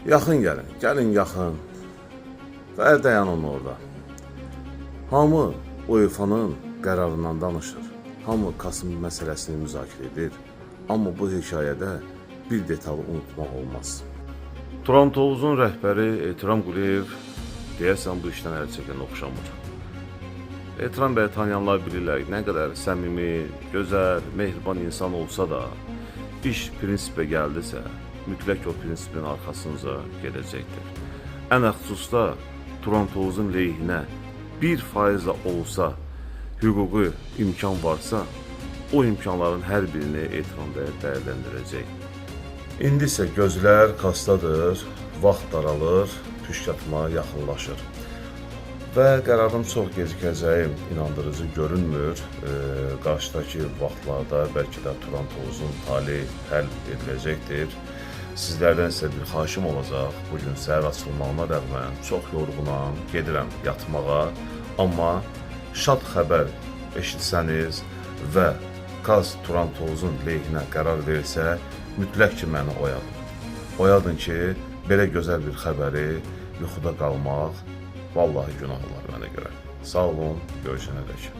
Yaxın gəlin, gəlin yaxın. Və dayanın orada. Hamı UEFA-nın qərarından danışır. Hamı Kasım məsələsini müzakirə edir. Amma bu hekayədə bir detalı unutmaq olmaz. Turan Tovuzun rəhbəri Ehtiram Quliyev deyəsən bu işdən əl çəkən oxşamır. Ehtiram bəy tanıyanlar bilirlər nə qədər səmimi, gözəl, mehriban insan olsa da, iş prinsipə gəldisə, mütləq o prinsipin arxasınca gedəcəkdir. Ən xüsusda Turan Tovuzun lehinə 1% olsa hüquqi imkan varsa, o imkanların hər birini Ehtiram bəy dəyərləndirəcək. İndi isə gözlər kasdadır, vaxt daralır, püşkatma yaxınlaşır. Və qərarın çox gecikəcəyi inandırıcı görünmür. Qarşıdakı vaxtlarda bəlkə də Turan Tovuzun tali həll ediləcəkdir. Sizlərdən isə bir xahişim olacaq. Bugün səhər açılmağına rəğmən çox yorğunam, gedirəm yatmağa. Amma şad xəbər eşitsəniz və Kaz Turan Tovuzun lehinə qərar versə, mütləq ki məni oyadın. Oyadın ki, belə gözəl bir xəbəri yuxuda qalmaq vallahi günah olar mənə görə. Sağ olun, görüşənədək.